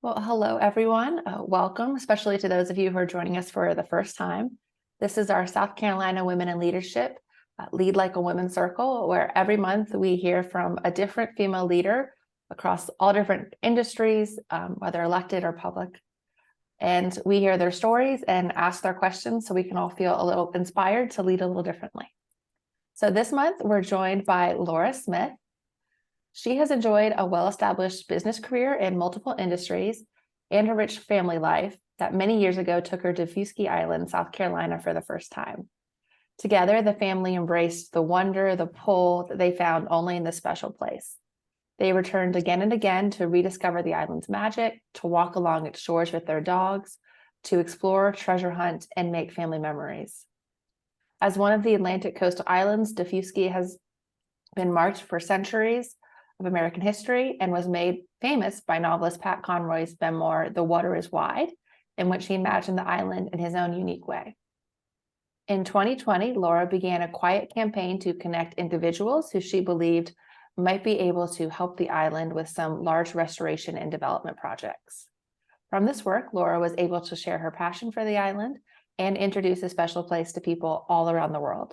Well, hello, everyone. Welcome, especially to those of you who are joining us for the first time. This is our South Carolina Women in Leadership Lead Like a Women Circle, where every month we hear from a different female leader across all different industries, whether elected or public. And we hear their stories and ask their questions so we can all feel a little inspired to lead a little differently. So this month, we're joined by Laura Smith. She has enjoyed a well-established business career in multiple industries and a rich family life that many years ago took her to Fuski Island, South Carolina for the first time. Together, the family embraced the wonder, the pull that they found only in this special place. They returned again and again to rediscover the island's magic, to walk along its shores with their dogs, to explore, treasure hunt, and make family memories. As one of the Atlantic coastal islands, Fuski has been marked for centuries of American history and was made famous by novelist Pat Conroy's memoir, The Water is Wide, in which he imagined the island in his own unique way. In 2020, Laura began a quiet campaign to connect individuals who she believed might be able to help the island with some large restoration and development projects. From this work, Laura was able to share her passion for the island and introduce a special place to people all around the world.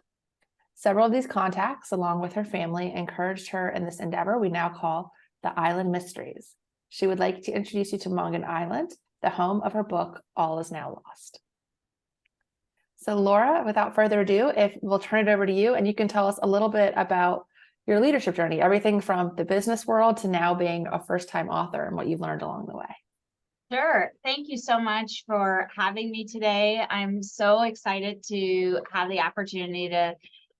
Several of these contacts, along with her family, encouraged her in this endeavor we now call the Island Mysteries. She would like to introduce you to Mongan Island, the home of her book, All Is Now Lost. So Laura, without further ado, if we'll turn it over to you and you can tell us a little bit about your leadership journey, everything from the business world to now being a first-time author and what you've learned along the way. Sure. Thank you so much for having me today. I'm so excited to have the opportunity to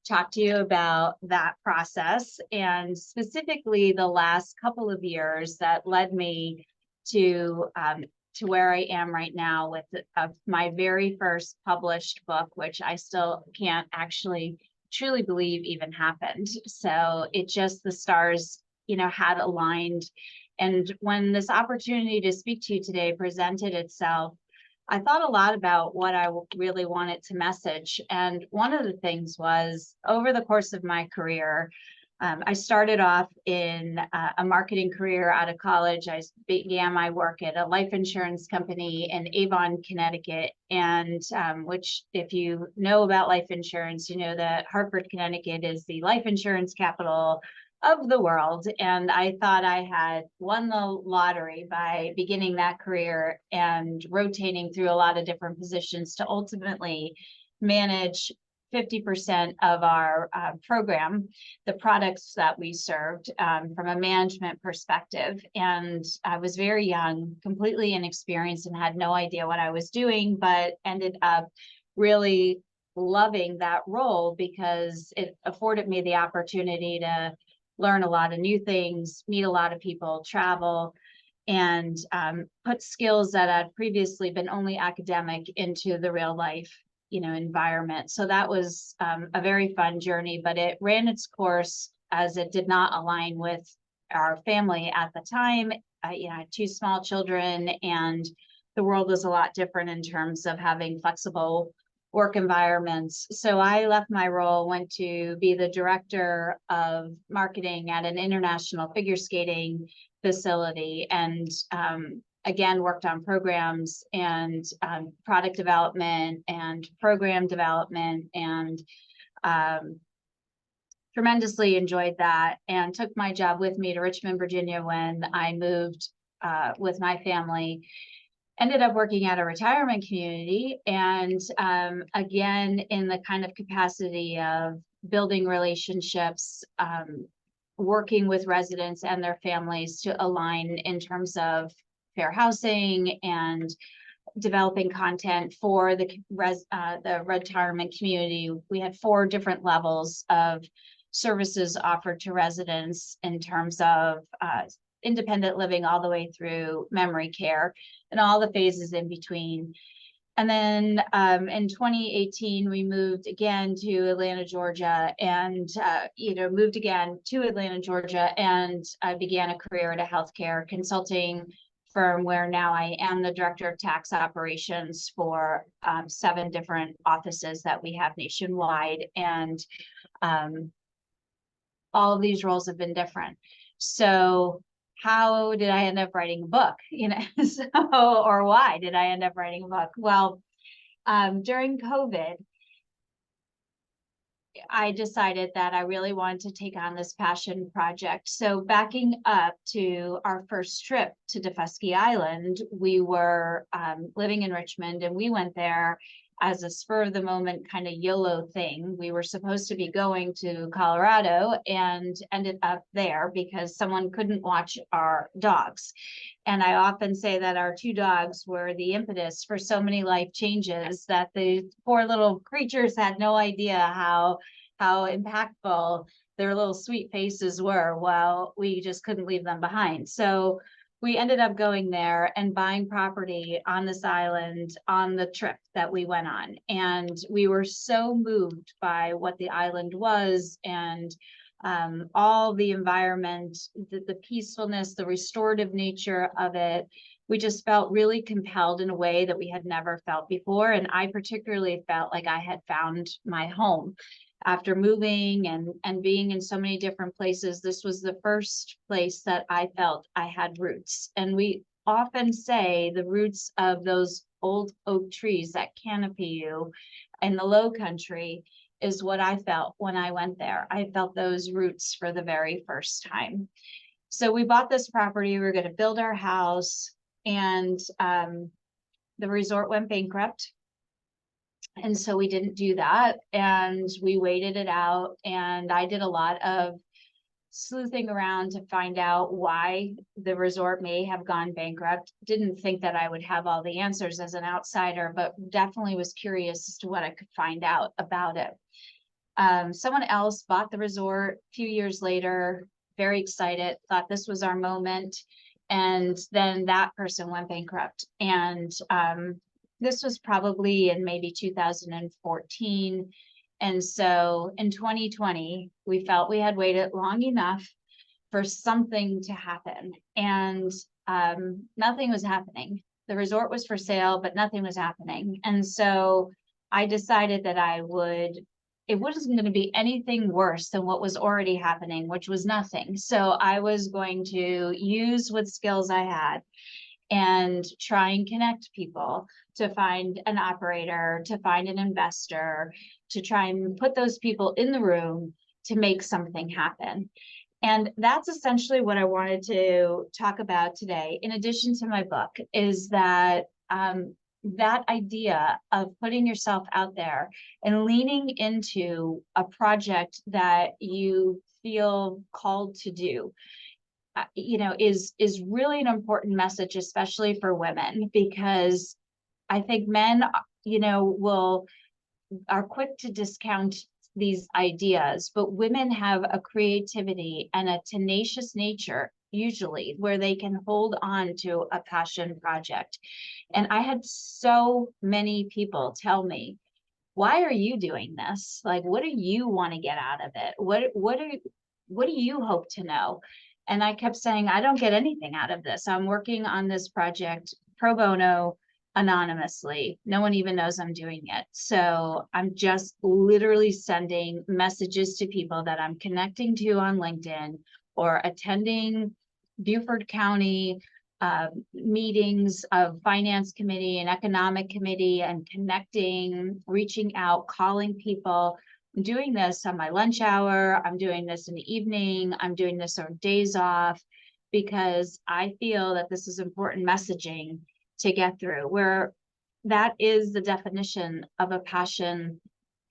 talk to you about that process and specifically the last couple of years that led me to where I am right now with my very first published book, which I still can't actually truly believe even happened. So it just, the stars, had aligned. And when this opportunity to speak to you today presented itself, I thought a lot about what I really wanted to message. And one of the things was, over the course of my career, I started off in a marketing career out of college. I began my work at a life insurance company in Avon, Connecticut, and which, if you know about life insurance, you know that Hartford, Connecticut is the life insurance capital of the world. And I thought I had won the lottery by beginning that career and rotating through a lot of different positions to ultimately manage 50% of our program, the products that we served from a management perspective. And I was very young, completely inexperienced, and had no idea what I was doing, but ended up really loving that role because it afforded me the opportunity to learn a lot of new things, meet a lot of people, travel, and put skills that had previously been only academic into the real life, environment. So that was a very fun journey, but it ran its course as it did not align with our family at the time. I had two small children, and the world was a lot different in terms of having flexible work environments. So I left my role, went to be the director of marketing at an international figure skating facility, and again, worked on programs and product development and program development, and tremendously enjoyed that, and took my job with me to Richmond, Virginia when I moved with my family. Ended up working at a retirement community, and again, in the kind of capacity of building relationships, working with residents and their families to align in terms of fair housing and developing content for the retirement community. We had 4 different levels of services offered to residents in terms of independent living all the way through memory care and all the phases in between. And then in 2018, we moved again to Atlanta, Georgia, and moved again to Atlanta, Georgia, and I began a career at a healthcare consulting firm where now I am the director of tax operations for 7 different offices that we have nationwide, and all of these roles have been different. So how did I end up writing a book? So, or why did I end up writing a book? Well, during COVID, I decided that I really wanted to take on this passion project. So backing up to our first trip to Defusky Island, we were living in Richmond, and we went there as a spur of the moment kind of YOLO thing. We were supposed to be going to Colorado and ended up there because someone couldn't watch our dogs. And I often say that our two dogs were the impetus for so many life changes, that the poor little creatures had no idea how impactful their little sweet faces were, while we just couldn't leave them behind. So we ended up going there and buying property on this island on the trip that we went on. And we were so moved by what the island was, and all the environment, the peacefulness, the restorative nature of it. We just felt really compelled in a way that we had never felt before. And I particularly felt like I had found my home after moving and being in so many different places. This was the first place that I felt I had roots. And we often say the roots of those old oak trees that canopy you in the low country is what I felt when I went there. I felt those roots for the very first time. So we bought this property, we were going to build our house, and the resort went bankrupt. And so we didn't do that, and we waited it out. And I did a lot of sleuthing around to find out why the resort may have gone bankrupt. Didn't think that I would have all the answers as an outsider, but definitely was curious as to what I could find out about it. Someone else bought the resort a few years later, very excited, thought this was our moment. And then that person went bankrupt. And this was probably in maybe 2014. And so in 2020, we felt we had waited long enough for something to happen. And nothing was happening. The resort was for sale, but nothing was happening. And so I decided that it wasn't going to be anything worse than what was already happening, which was nothing. So I was going to use what skills I had and try and connect people to find an operator, to find an investor, to try and put those people in the room to make something happen. And that's essentially what I wanted to talk about today, in addition to my book, is that that idea of putting yourself out there and leaning into a project that you feel called to do, is really an important message, especially for women, because I think men, are quick to discount these ideas, but women have a creativity and a tenacious nature, usually, where they can hold on to a passion project. And I had so many people tell me, why are you doing this? Like, what do you want to get out of it? What do you hope to know? And I kept saying, I don't get anything out of this. I'm working on this project pro bono, anonymously. No one even knows I'm doing it. So I'm just literally sending messages to people that I'm connecting to on LinkedIn, or attending Beaufort County meetings of finance committee and economic committee, and connecting, reaching out, calling people. I'm doing this on my lunch hour. I'm doing this in the evening. I'm doing this on days off, because I feel that this is important messaging to get through, where that is the definition of a passion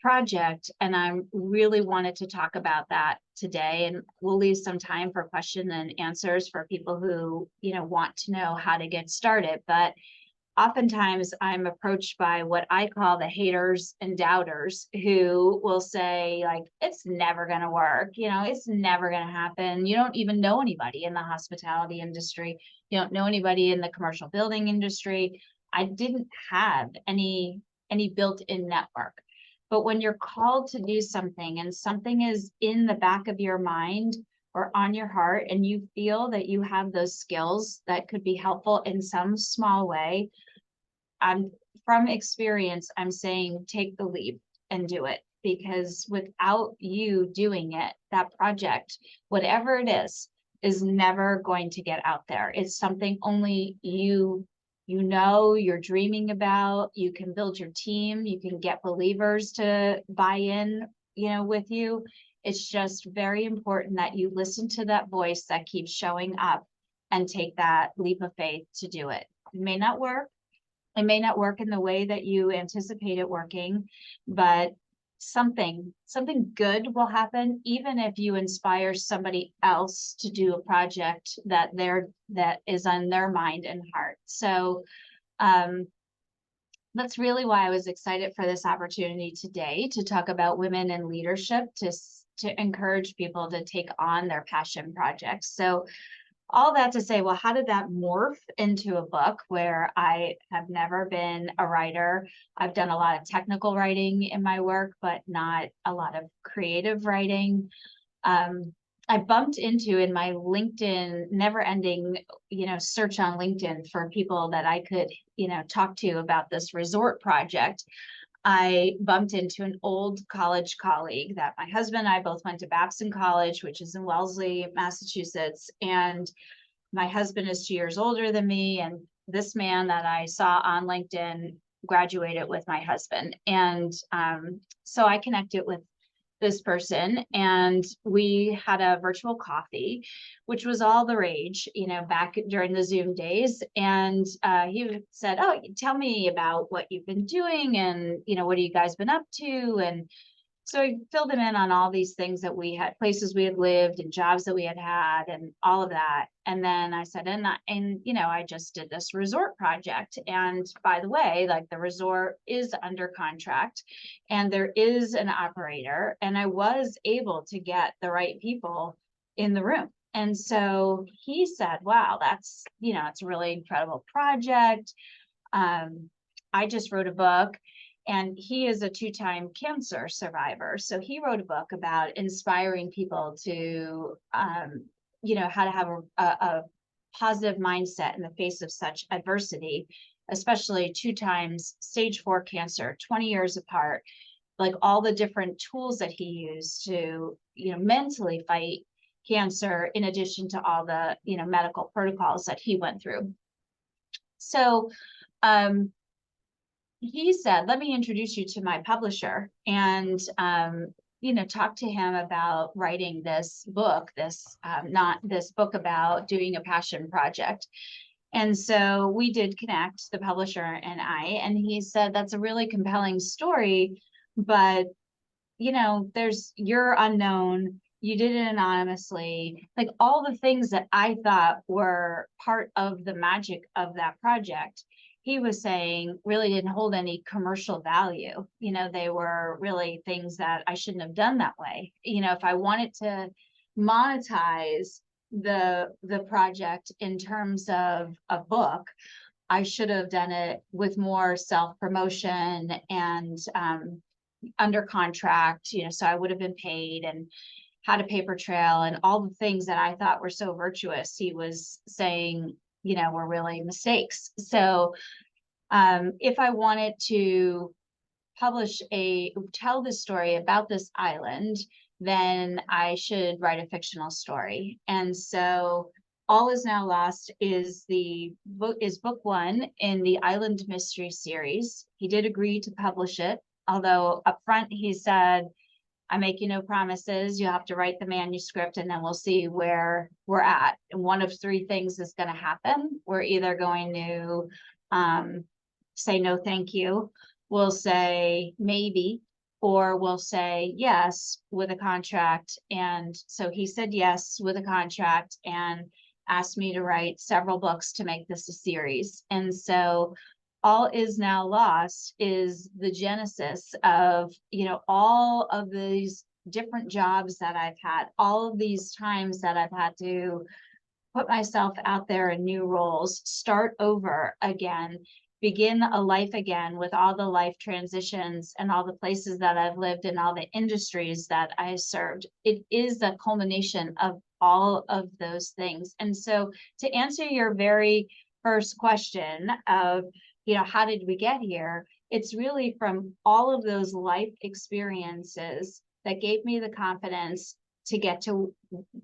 project. And I really wanted to talk about that today, and we'll leave some time for question and answers for people who, want to know how to get started. But oftentimes I'm approached by what I call the haters and doubters, who will say, like, it's never going to work. It's never going to happen. You don't even know anybody in the hospitality industry. You don't know anybody in the commercial building industry. I didn't have any built-in network. But when you're called to do something, and something is in the back of your mind or on your heart, and you feel that you have those skills that could be helpful in some small way, from experience, I'm saying, take the leap and do it. Because without you doing it, that project, whatever it is, is never going to get out there. It's something only you're dreaming about. You can build your team, you can get believers to buy in, with you. It's just very important that you listen to that voice that keeps showing up and take that leap of faith to do it. It may not work. It may not work in the way that you anticipate it working, but something good will happen, even if you inspire somebody else to do a project that is on their mind and heart. So that's really why I was excited for this opportunity today to talk about women in leadership, to encourage people to take on their passion projects. So all that to say, well, how did that morph into a book where I have never been a writer? I've done a lot of technical writing in my work, but not a lot of creative writing. I bumped into in my LinkedIn, never ending, search on LinkedIn for people that I could, talk to about this resort project. I bumped into an old college colleague that my husband and I both went to Babson College, which is in Wellesley, Massachusetts. And my husband is 2 years older than me. And this man that I saw on LinkedIn graduated with my husband. And so I connected with this person and we had a virtual coffee, which was all the rage, back during the Zoom days. And he said, oh, tell me about what you've been doing and, what have you guys been up to? And so I filled him in on all these things that we had, places we had lived and jobs that we had had and all of that. And then I said, and I just did this resort project. And by the way, like the resort is under contract and there is an operator, and I was able to get the right people in the room. And so he said, wow, that's, it's a really incredible project. I just wrote a book. And he is a 2-time cancer survivor. So he wrote a book about inspiring people to, how to have a positive mindset in the face of such adversity, especially 2 times stage 4 cancer, 20 years apart, like all the different tools that he used to, mentally fight cancer, in addition to all the, medical protocols that he went through. So, he said, let me introduce you to my publisher and, talk to him about writing this book, not this book about doing a passion project. And so we did connect, the publisher and I, and he said, that's a really compelling story, but, you're unknown. You did it anonymously, like all the things that I thought were part of the magic of that project. He was saying really didn't hold any commercial value. They were really things that I shouldn't have done that way. If I wanted to monetize the project in terms of a book, I should have done it with more self-promotion and under contract, so I would have been paid and had a paper trail and all the things that I thought were so virtuous. He was saying, were really mistakes. So if I wanted to tell this story about this island, then I should write a fictional story. And so All Is Now Lost is book 1 in the Island Mystery series. He did agree to publish it, although upfront he said, I make you no promises. You have to write the manuscript and then we'll see where we're at. And one of 3 things is going to happen. We're either going to say no, thank you. We'll say maybe, or we'll say yes with a contract. And so he said yes with a contract and asked me to write several books to make this a series. And so All Is Now Lost is the genesis of, all of these different jobs that I've had, all of these times that I've had to put myself out there in new roles, start over again, begin a life again with all the life transitions and all the places that I've lived and all the industries that I served. It is the culmination of all of those things. And so to answer your very first question of, how did we get here? It's really from all of those life experiences that gave me the confidence to get to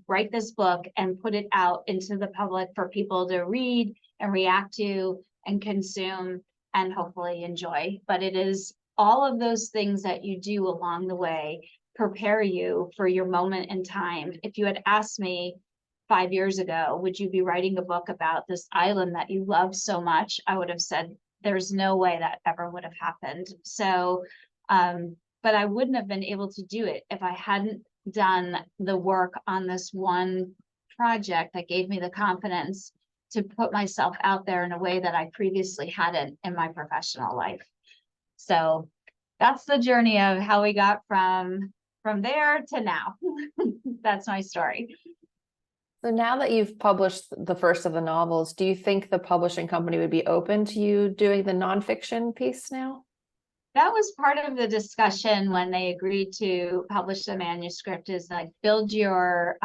write this book and put it out into the public for people to read and react to and consume and hopefully enjoy. But it is all of those things that you do along the way prepare you for your moment in time. If you had asked me 5 years ago, would you be writing a book about this island that you love so much? I would have said, there's no way that ever would have happened. So, but I wouldn't have been able to do it if I hadn't done the work on this one project that gave me the confidence to put myself out there in a way that I previously hadn't in my professional life. So that's the journey of how we got from there to now. That's my story. So now that you've published the first of the novels, do you think the publishing company would be open to you doing the nonfiction piece now? That was part of the discussion when they agreed to publish the manuscript, is like build your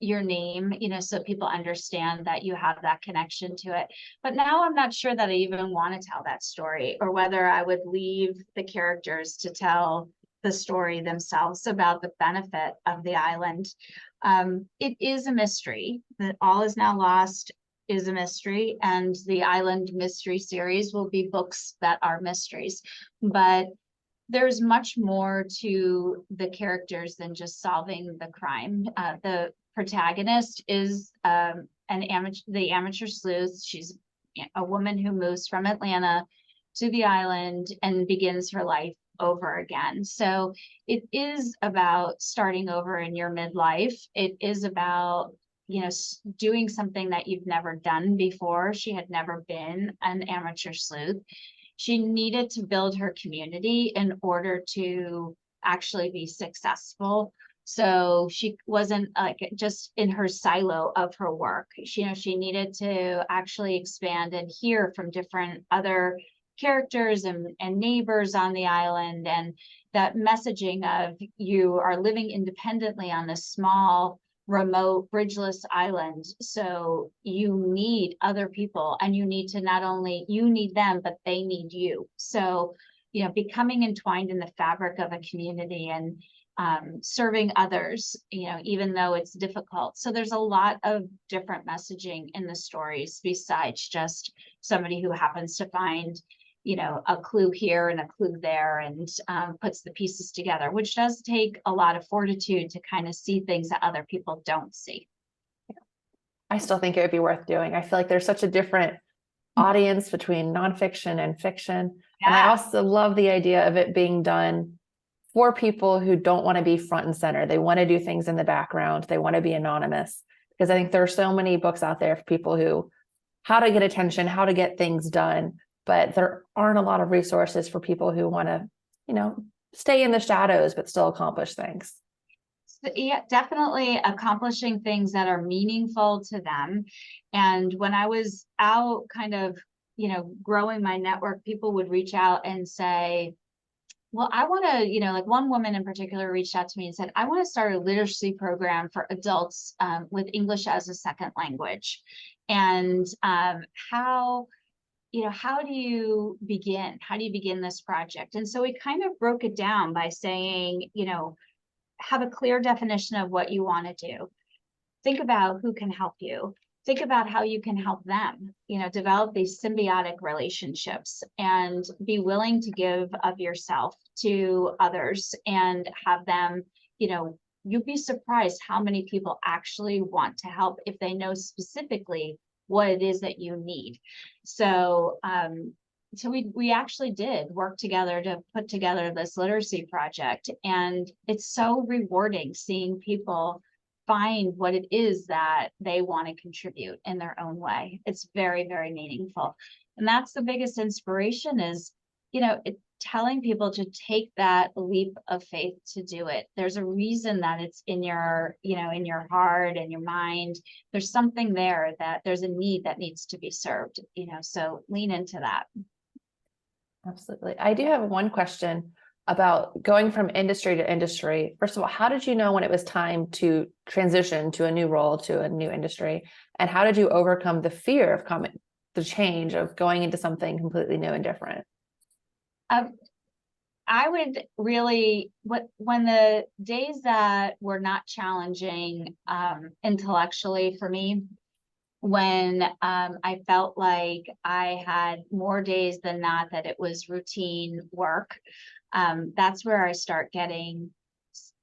name, so people understand that you have that connection to it. But now I'm not sure that I even want to tell that story, or whether I would leave the characters to tell the story themselves about the benefit of the island. It is a mystery. That All Is Now Lost is a mystery, and the Island Mystery Series will be books that are mysteries. But there's much more to the characters than just solving the crime. The protagonist is the amateur sleuth. She's a woman who moves from Atlanta to the island and begins her life over again. So it is about starting over in your midlife. It is about doing something that you've never done before. She had never been an amateur sleuth. She needed to build her community in order to actually be successful. So she wasn't like just in her silo of her work. She needed to actually expand and hear from different other characters and neighbors on the island. And that messaging of, you are living independently on this small, remote, bridgeless island. So you need other people, and you need to not only, you need them, but they need you. So, becoming entwined in the fabric of a community and serving others, even though it's difficult. So there's a lot of different messaging in the stories besides just somebody who happens to find a clue here and a clue there, and puts the pieces together, which does take a lot of fortitude to kind of see things that other people don't see. I still think it would be worth doing. I feel like there's such a different audience between nonfiction and fiction. Yeah. And I also love the idea of it being done for people who don't want to be front and center. They want to do things in the background. They want to be anonymous, because I think there are so many books out there for people who, how to get attention, how to get things done. But there aren't a lot of resources for people who want to, stay in the shadows, but still accomplish things. So, yeah, definitely accomplishing things that are meaningful to them. And when I was out kind of, growing my network, people would reach out and say, well, I want to, like one woman in particular reached out to me and said, I want to start a literacy program for adults with English as a second language. And how do you begin? How do you begin this project? And so we kind of broke it down by saying, have a clear definition of what you want to do. Think about who can help you. Think about how you can help them, develop these symbiotic relationships, and be willing to give of yourself to others and have them, you'd be surprised how many people actually want to help if they know specifically what it is that you need. So, we actually did work together to put together this literacy project, and it's so rewarding seeing people find what it is that they want to contribute in their own way. It's very, very meaningful. And that's the biggest inspiration is, telling people to take that leap of faith to do it. There's a reason that it's in your, in your heart and your mind. There's something there, that there's a need that needs to be served, so lean into that. Absolutely. I do have one question about going from industry to industry. First of all, how did you know when it was time to transition to a new role, to a new industry? And how did you overcome the fear of the change of going into something completely new and different? I would really, when the days that were not challenging intellectually for me, when I felt like I had more days than not that it was routine work, that's where I start getting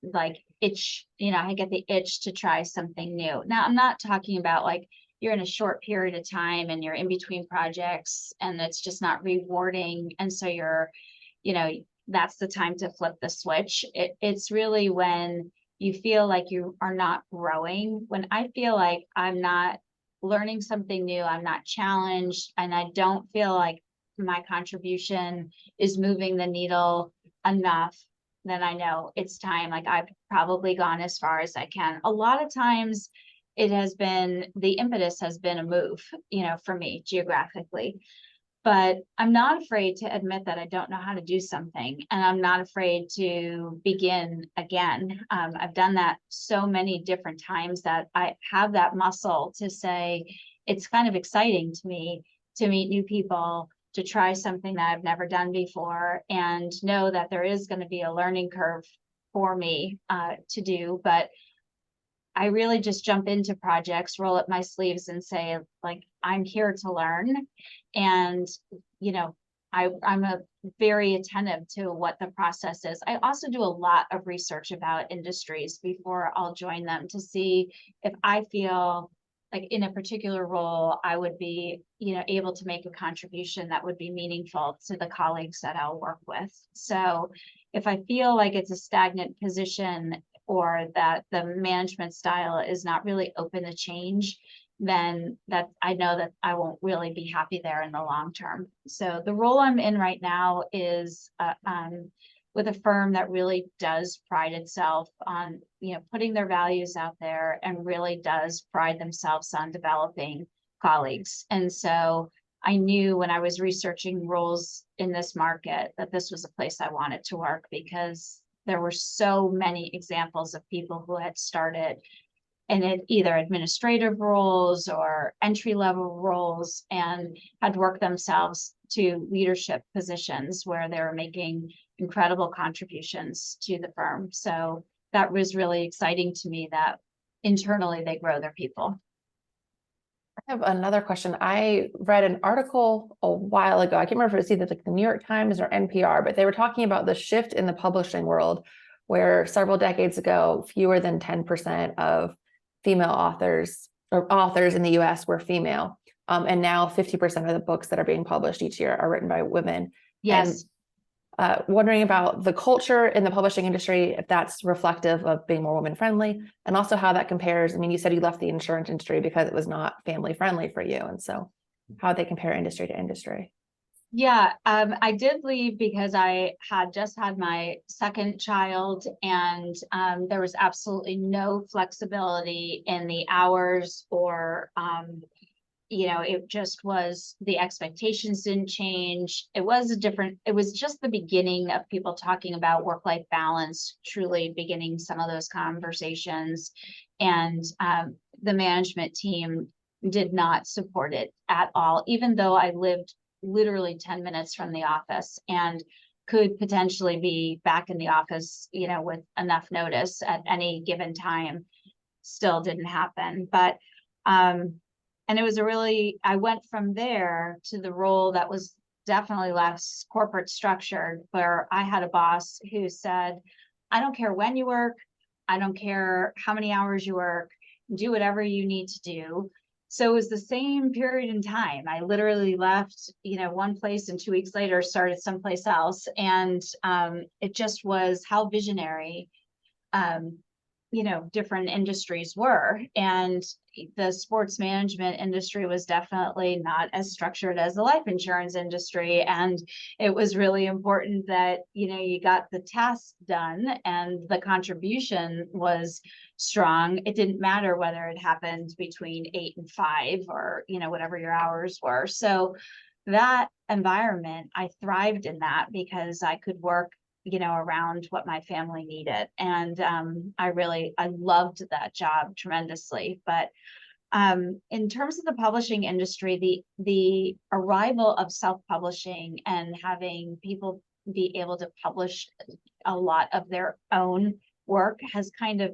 like itch, I get the itch to try something new. Now, I'm not talking about like you're in a short period of time and you're in between projects and it's just not rewarding. And so you know, that's the time to flip the switch. It's really when you feel like you are not growing, when I feel like I'm not learning something new, I'm not challenged, and I don't feel like my contribution is moving the needle enough, then I know it's time. Like I've probably gone as far as I can. A lot of times it has been the impetus has been a move, for me geographically. But I'm not afraid to admit that I don't know how to do something, and I'm not afraid to begin again. I've done that so many different times that I have that muscle to say it's kind of exciting to me to meet new people, to try something that I've never done before, and know that there is going to be a learning curve for me to do. But I really just jump into projects, roll up my sleeves and say, like, I'm here to learn. And, you know, I'm a very attentive to what the process is. I also do a lot of research about industries before I'll join them to see if I feel like in a particular role, I would be, able to make a contribution that would be meaningful to the colleagues that I'll work with. So if I feel like it's a stagnant position or that the management style is not really open to change, then that I know that I won't really be happy there in the long term. So the role I'm in right now is with a firm that really does pride itself on, putting their values out there and really does pride themselves on developing colleagues. And so I knew when I was researching roles in this market that this was a place I wanted to work, because there were so many examples of people who had started in either administrative roles or entry-level roles and had worked themselves to leadership positions where they were making incredible contributions to the firm. So that was really exciting to me that internally they grow their people. I have another question. I read an article a while ago. I can't remember if it was either like the New York Times or NPR, but they were talking about the shift in the publishing world, where several decades ago, fewer than 10% of female authors or authors in the US were female. And now 50% of the books that are being published each year are written by women. Yes. And wondering about the culture in the publishing industry, if that's reflective of being more woman friendly, and also how that compares. I mean, you said you left the insurance industry because it was not family friendly for you. And so how they compare industry to industry. Yeah, I did leave because I had just had my second child, and there was absolutely no flexibility in the hours or it just was, the expectations didn't change. It was just the beginning of people talking about work-life balance, truly beginning some of those conversations. And the management team did not support it at all, even though I lived literally 10 minutes from the office and could potentially be back in the office, with enough notice at any given time. Still didn't happen. But and it was I went from there to the role that was definitely less corporate structured, where I had a boss who said, I don't care when you work, I don't care how many hours you work, do whatever you need to do. So it was the same period in time. I literally left, one place and 2 weeks later started someplace else. And it just was how visionary different industries were. And the sports management industry was definitely not as structured as the life insurance industry. And it was really important that, you got the task done and the contribution was strong. It didn't matter whether it happened between 8 and 5 or, whatever your hours were. So that environment, I thrived in that because I could work around what my family needed. And I loved that job tremendously. But in terms of the publishing industry, the arrival of self-publishing and having people be able to publish a lot of their own work has kind of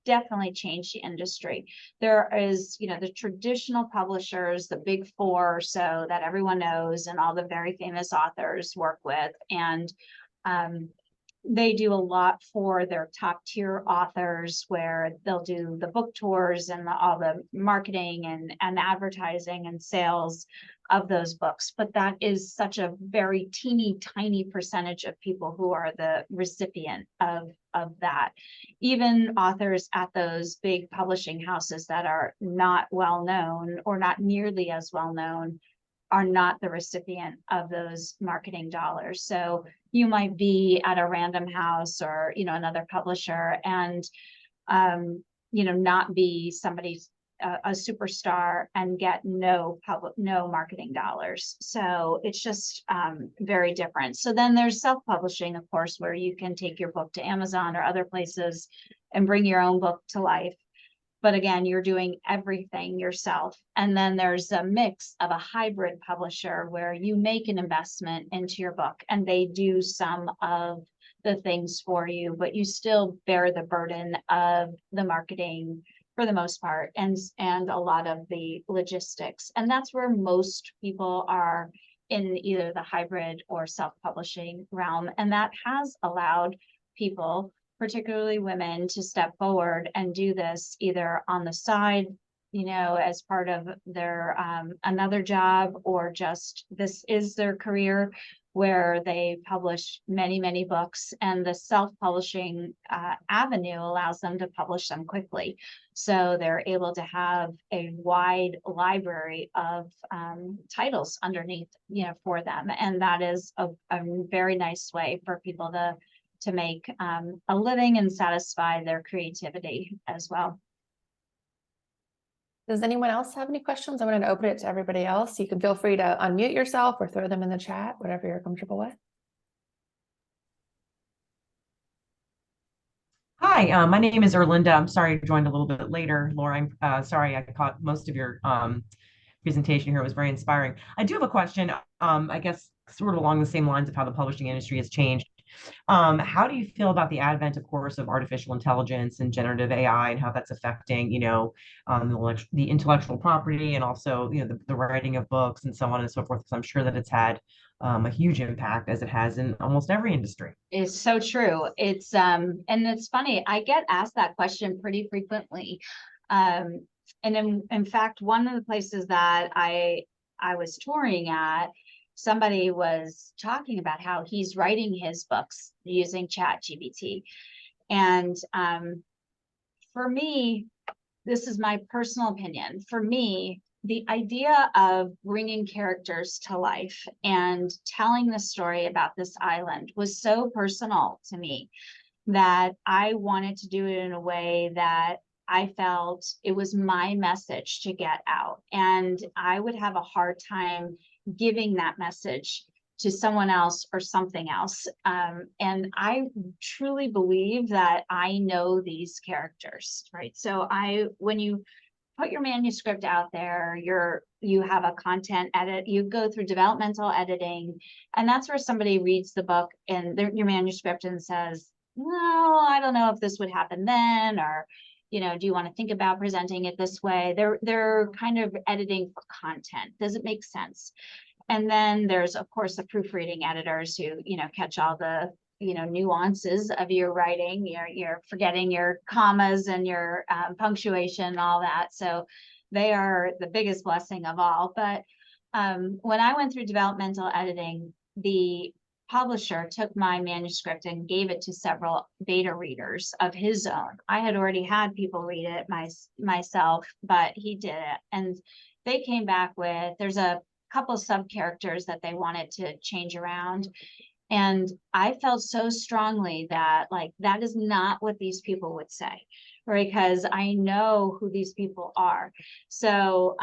definitely changed the industry. There is, the traditional publishers, the big four or so that everyone knows and all the very famous authors work with. And they do a lot for their top tier authors where they'll do the book tours and all the marketing and advertising and sales of those books. But that is such a very teeny tiny percentage of people who are the recipient of that. Even authors at those big publishing houses that are not well known or not nearly as well known are not the recipient of those marketing dollars. So you might be at a Random House or, another publisher and, not be somebody, a superstar and get no marketing dollars. So it's just very different. So then there's self-publishing, of course, where you can take your book to Amazon or other places and bring your own book to life. But again, you're doing everything yourself. And then there's a mix of a hybrid publisher where you make an investment into your book and they do some of the things for you, but you still bear the burden of the marketing for the most part and a lot of the logistics. And that's where most people are in either the hybrid or self-publishing realm. And that has allowed people, particularly women, to step forward and do this either on the side, as part of their another job, or just this is their career where they publish many, many books, and the self-publishing avenue allows them to publish them quickly. So they're able to have a wide library of titles underneath, for them. And that is a very nice way for people to make a living and satisfy their creativity as well. Does anyone else have any questions? I'm going to open it to everybody else. You can feel free to unmute yourself or throw them in the chat, whatever you're comfortable with. Hi, my name is Erlinda. I'm sorry I joined a little bit later, Laura. I'm sorry I caught most of your presentation here. It was very inspiring. I do have a question, I guess sort of along the same lines of how the publishing industry has changed. How do you feel about the advent, of course, of artificial intelligence and generative AI and how that's affecting, the intellectual property and also, the writing of books and so on and so forth? Because I'm sure that it's had a huge impact, as it has in almost every industry. It's so true. It's and it's funny, I get asked that question pretty frequently. And in fact, one of the places that I was touring at, somebody was talking about how he's writing his books using ChatGPT. And for me, this is my personal opinion. For me, the idea of bringing characters to life and telling the story about this island was so personal to me that I wanted to do it in a way that I felt it was my message to get out. And I would have a hard time giving that message to someone else or something else. And I truly believe that I know these characters, right? So when you put your manuscript out there, you have a content edit, you go through developmental editing, and that's where somebody reads the book and your manuscript and says, well, I don't know if this would happen then, or, do you want to think about presenting it this way? They're kind of editing for content. Does it make sense? And then there's, of course, the proofreading editors who, catch all the, nuances of your writing. You're forgetting your commas and your punctuation and all that. So they are the biggest blessing of all. But when I went through developmental editing, the publisher took my manuscript and gave it to several beta readers of his own. I had already had people read it myself, but he did it. And they came back with, there's a couple sub characters that they wanted to change around. And I felt so strongly that that is not what these people would say, right? Because I know who these people are. So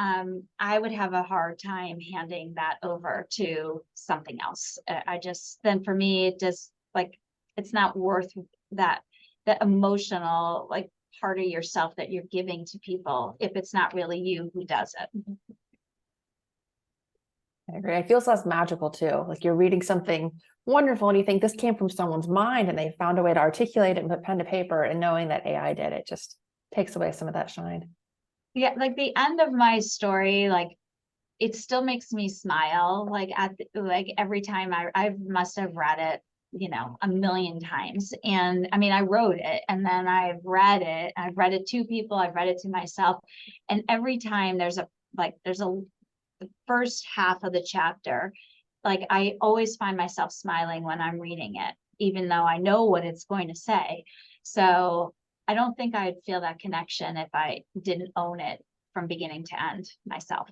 I would have a hard time handing that over to something else. Then for me, it just it's not worth that emotional part of yourself that you're giving to people if it's not really you who does it. I agree. It feels less magical too. Like you're reading something wonderful. And you think this came from someone's mind and they found a way to articulate it and put pen to paper, and knowing that AI did it just takes away some of that shine. Yeah, like the end of my story, like it still makes me smile. Like like every time I must have read it, you know, a million times. And I mean, I wrote it and then I've read it. I've read it to people. I've read it to myself. And every time there's the first half of the chapter, like I always find myself smiling when I'm reading it, even though I know what it's going to say. So I don't think I'd feel that connection if I didn't own it from beginning to end myself.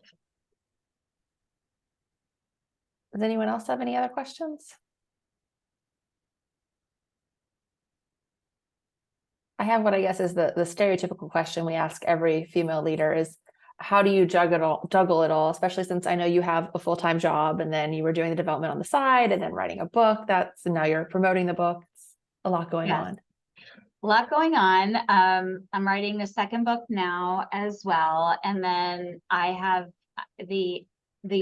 Does anyone else have any other questions? I have what I guess is the stereotypical question we ask every female leader is, how do you juggle it all, especially since I know you have a full-time job and then you were doing the development on the side and then writing a book, and now you're promoting the book. It's a lot going Yes. on. A lot going on. I'm writing the second book now as well. And then I have the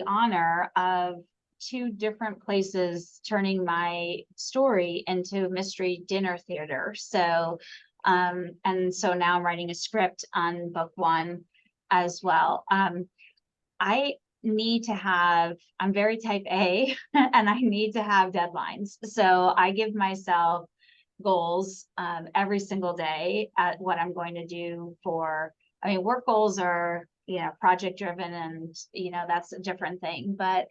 honor of two different places turning my story into mystery dinner theater. So and so now I'm writing a script on book one as well. I need to have, I'm very type A and I need to have deadlines. So I give myself goals every single day at what I'm going to do for, I mean, work goals are, you know, project driven and, you know, that's a different thing. But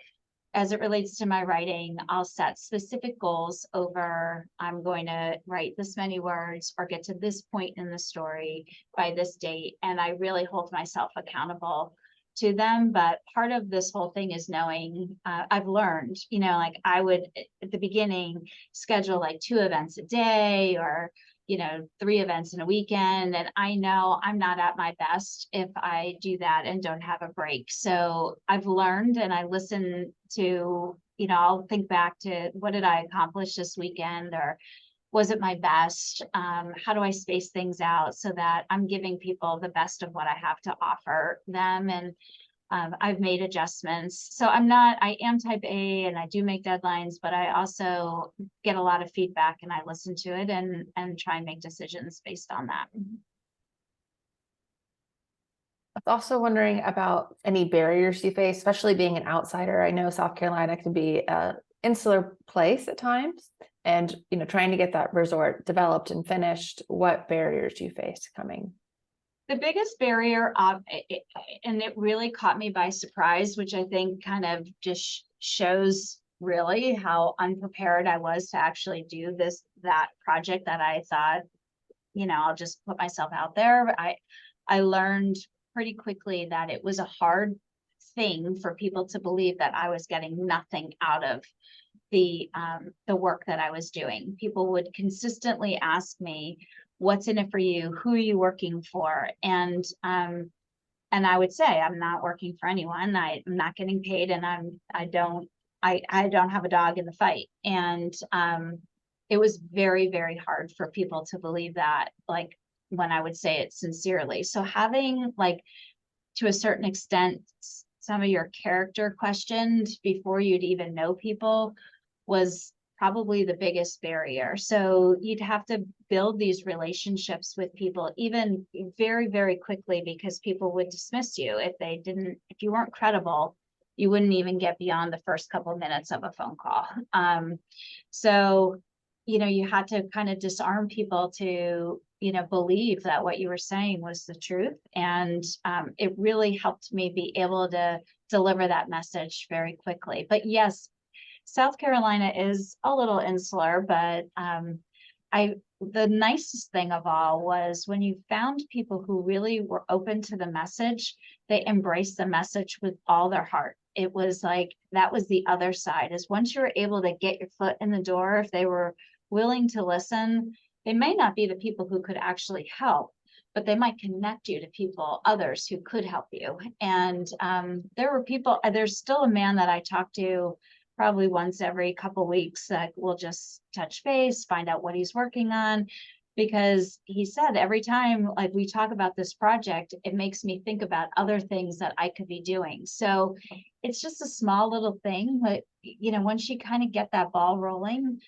as it relates to my writing, I'll set specific goals over, I'm going to write this many words or get to this point in the story by this date. And I really hold myself accountable to them. But part of this whole thing is knowing, I've learned, you know, like I would at the beginning schedule like 2 events a day or, you know, 3 events in a weekend. And I know I'm not at my best if I do that and don't have a break. So I've learned, and I listen to, you know, I'll think back to what did I accomplish this weekend, or was it my best? How do I space things out so that I'm giving people the best of what I have to offer them? And I've made adjustments. So I am type A and I do make deadlines, but I also get a lot of feedback and I listen to it and try and make decisions based on that. I was also wondering about any barriers you face, especially being an outsider. I know South Carolina can be an insular place at times, and you know, trying to get that resort developed and finished. What barriers do you face coming? The biggest barrier and it really caught me by surprise, which I think kind of just shows really how unprepared I was to actually do that project that I thought, you know, I'll just put myself out there. I learned pretty quickly that it was a hard thing for people to believe that I was getting nothing out of the work that I was doing. People would consistently ask me, what's in it for you? Who are you working for? And I would say, I'm not working for anyone. I'm not getting paid, and I don't have a dog in the fight. And it was very, very hard for people to believe that, like when I would say it sincerely. So having, like, to a certain extent, some of your character questioned before you'd even know people was probably the biggest barrier. So you'd have to build these relationships with people even very, very quickly, because people would dismiss you if you weren't credible. You wouldn't even get beyond the first couple of minutes of a phone call. So, you know, you had to kind of disarm people to, you know, believe that what you were saying was the truth. And it really helped me be able to deliver that message very quickly. But yes, South Carolina is a little insular, but the nicest thing of all was when you found people who really were open to the message, they embraced the message with all their heart. It was like, that was the other side, is once you were able to get your foot in the door, if they were willing to listen, they may not be the people who could actually help, but they might connect you to others who could help you. And there's still a man that I talk to probably once every couple of weeks that will just touch base, find out what he's working on. because he said every time like we talk about this project, it makes me think about other things that I could be doing. So it's just a small little thing, but once you kind of get that ball rolling,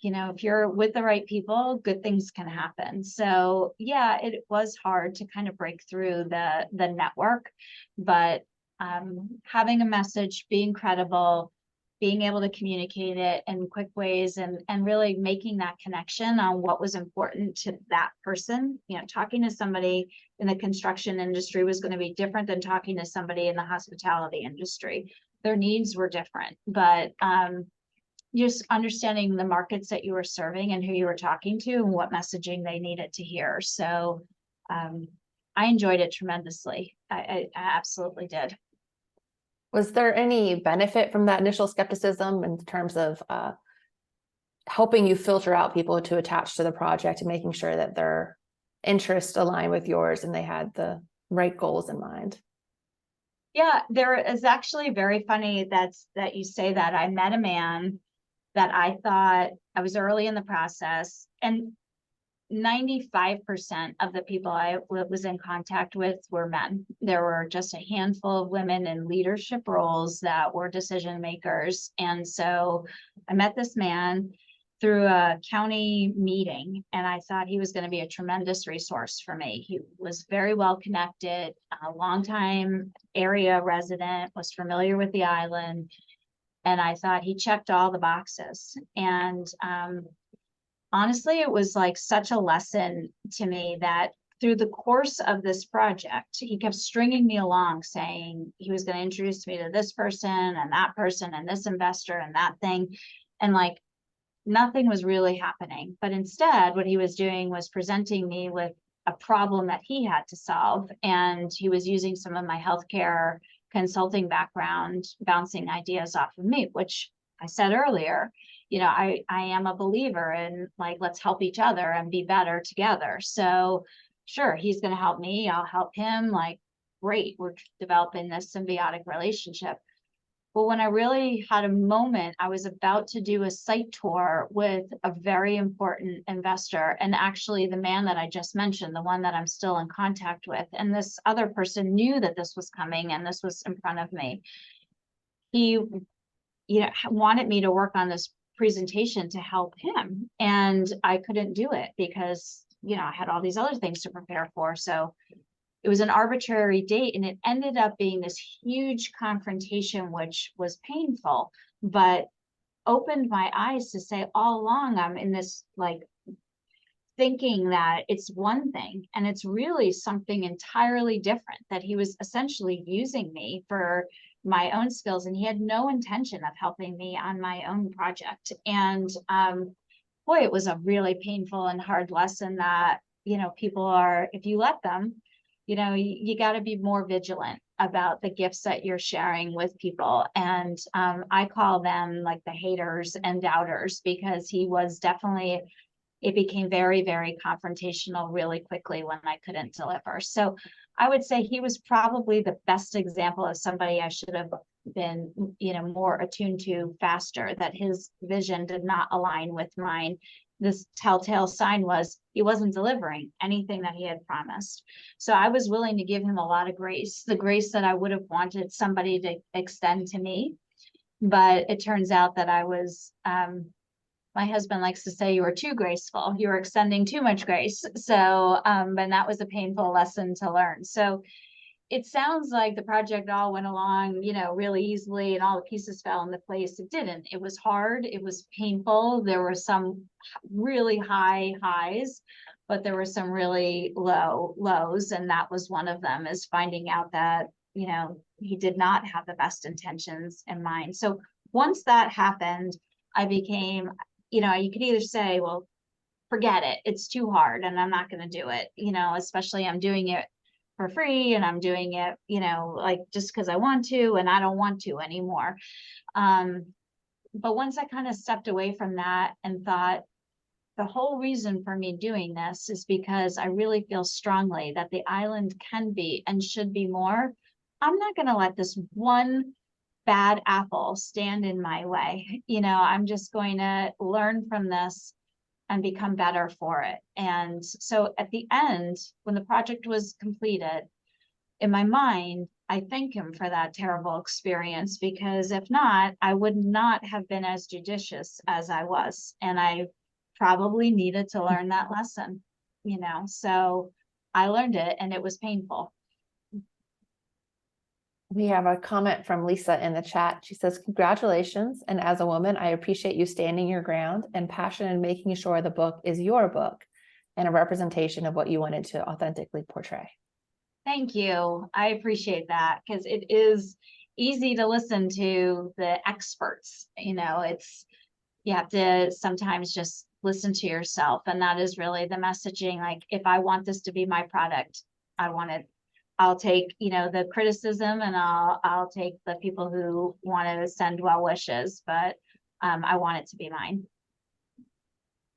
if you're with the right people, good things can happen. So yeah, it was hard to kind of break through the network, but having a message, being credible, being able to communicate it in quick ways, and really making that connection on what was important to that person. Talking to somebody in the construction industry was going to be different than talking to somebody in the hospitality industry. Their needs were different, but just understanding the markets that you were serving and who you were talking to and what messaging they needed to hear. So I enjoyed it tremendously. I absolutely did. Was there any benefit from that initial skepticism in terms of helping you filter out people to attach to the project and making sure that their interests align with yours and they had the right goals in mind? Yeah, there is actually very funny that you say that. I met a man that I thought, I was early in the process, and 95% of the people I was in contact with were men. There were just a handful of women in leadership roles that were decision makers. And so I met this man through a county meeting, and I thought he was going to be a tremendous resource for me. He was very well connected, a longtime area resident, was familiar with the island, and I thought he checked all the boxes. And honestly, it was like such a lesson to me that through the course of this project, he kept stringing me along, saying he was going to introduce me to this person and this investor and that thing. And like nothing was really happening. But instead, what he was doing was presenting me with a problem that he had to solve. And he was using some of my healthcare consulting background, bouncing ideas off of me, which I said earlier, I am a believer in like, let's help each other and be better together. So sure, he's going to help me, I'll help him. Like, great, we're developing this symbiotic relationship. But when I really had a moment, I was about to do a site tour with a very important investor, and actually the man that I just mentioned, the one that I'm still in contact with, and this other person knew that this was coming and this was in front of me. He, wanted me to work on this presentation to help him, and I couldn't do it because, I had all these other things to prepare for. So it was an arbitrary date, and it ended up being this huge confrontation, which was painful, but opened my eyes to say all along, I'm in this like thinking that it's one thing and it's really something entirely different, that he was essentially using me for my own skills, and he had no intention of helping me on my own project. And boy, it was a really painful and hard lesson that, people are, if you let them, you got to be more vigilant about the gifts that you're sharing with people. And I call them like the haters and doubters, because he was definitely, it became very, very confrontational really quickly when I couldn't deliver. So I would say he was probably the best example of somebody I should have been, more attuned to faster, that his vision did not align with mine. This telltale sign was he wasn't delivering anything that he had promised. So I was willing to give him a lot of grace, the grace that I would have wanted somebody to extend to me. But it turns out that I was, my husband likes to say, you were too graceful. You were extending too much grace. So, and that was a painful lesson to learn. So it sounds like the project all went along, really easily, and all the pieces fell into place. It didn't. It was hard. It was painful. There were some really high highs, but there were some really low lows. And that was one of them, is finding out that, he did not have the best intentions in mind. So once that happened, I became, you could either say, well, forget it, it's too hard and I'm not going to do it, especially I'm doing it for free and I'm doing it, like just because I want to, and I don't want to anymore. But once I kind of stepped away from that and thought, the whole reason for me doing this is because I really feel strongly that the island can be and should be more. I'm not going to let this one bad apple stand in my way. I'm just going to learn from this and become better for it. And so at the end, when the project was completed, in my mind, I thank him for that terrible experience, because if not, I would not have been as judicious as I was. And I probably needed to learn that lesson, you know, so I learned it and it was painful. We have a comment from Lisa in the chat. She says, congratulations. And as a woman, I appreciate you standing your ground and passion in making sure the book is your book and a representation of what you wanted to authentically portray. Thank you. I appreciate that, because it is easy to listen to the experts. You know, you have to sometimes just listen to yourself. And that is really the messaging. Like, if I want this to be my product, I'll take, you know, the criticism, and I'll take the people who want to send well wishes, but I want it to be mine.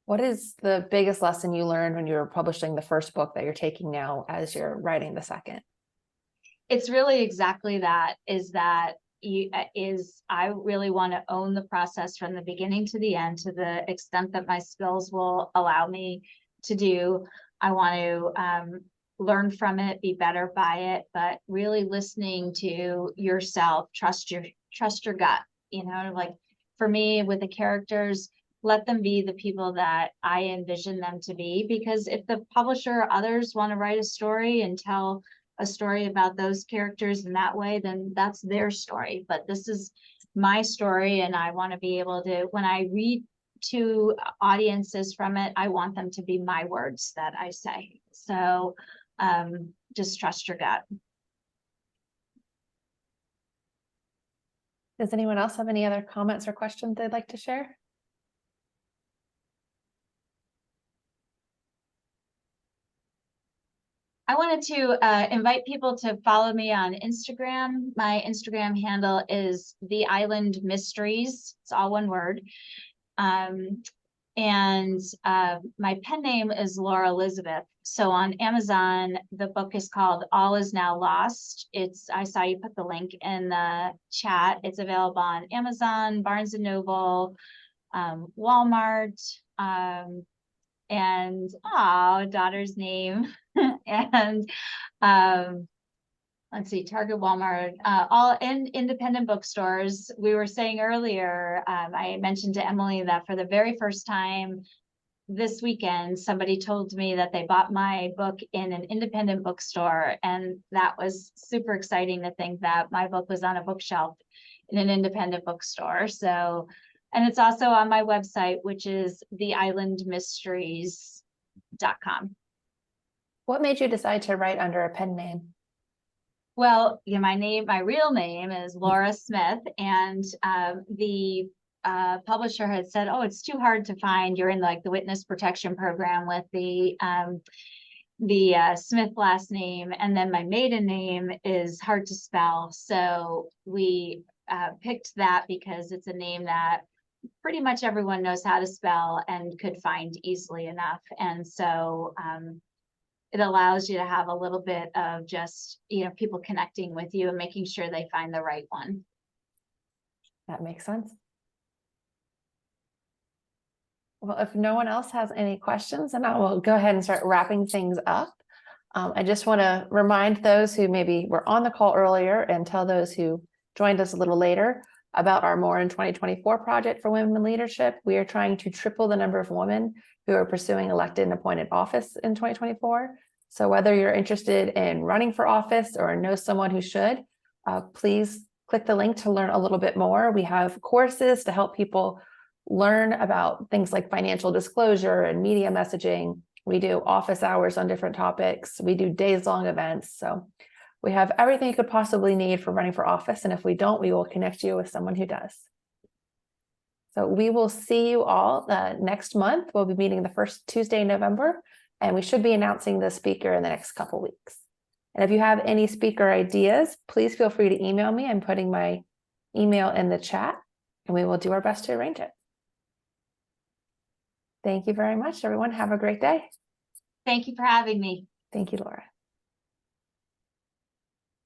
What is the biggest lesson you learned when you were publishing the first book that you're taking now as you're writing the second? It's really exactly that, I really want to own the process from the beginning to the end, to the extent that my skills will allow me to do. I want to learn from it, be better by it, but really listening to yourself, trust your gut, you know, like for me with the characters, let them be the people that I envision them to be, because if the publisher or others want to write a story and tell a story about those characters in that way, then that's their story. But this is my story, and I want to be able to, when I read to audiences from it, I want them to be my words that I say. So just trust your gut. Does anyone else have any other comments or questions they'd like to share? I wanted to invite people to follow me on Instagram. My Instagram handle is The Island Mysteries. It's all one word. And my pen name is Laura Elizabeth. So on Amazon, the book is called All Is Now Lost. I saw you put the link in the chat. It's available on Amazon, Barnes and Noble, Walmart, and daughter's name, and let's see, Target, Walmart, all in independent bookstores. We were saying earlier, I mentioned to Emily that for the very first time this weekend, somebody told me that they bought my book in an independent bookstore, and that was super exciting to think that my book was on a bookshelf in an independent bookstore. So, and it's also on my website, which is theislandmysteries.com. What made you decide to write under a pen name? Well, yeah, my real name is Laura Smith, and the publisher had said, "Oh, it's too hard to find. You're in like the witness protection program with the Smith last name, and then my maiden name is hard to spell." So we picked that because it's a name that pretty much everyone knows how to spell and could find easily enough. And so it allows you to have a little bit of just, you know, people connecting with you and making sure they find the right one. That makes sense. Well, if no one else has any questions, then I will go ahead and start wrapping things up. I just want to remind those who maybe were on the call earlier and tell those who joined us a little later about our More in 2024 project for women in leadership. We are trying to triple the number of women who are pursuing elected and appointed office in 2024. So whether you're interested in running for office or know someone who should, please click the link to learn a little bit more. We have courses to help people learn about things like financial disclosure and media messaging. We do office hours on different topics. We do days-long events. So we have everything you could possibly need for running for office. And if we don't, we will connect you with someone who does. So we will see you all next month. We'll be meeting the first Tuesday in November, and we should be announcing the speaker in the next couple weeks. And if you have any speaker ideas, please feel free to email me. I'm putting my email in the chat, and we will do our best to arrange it. Thank you very much, everyone. Have a great day. Thank you for having me. Thank you, Laura.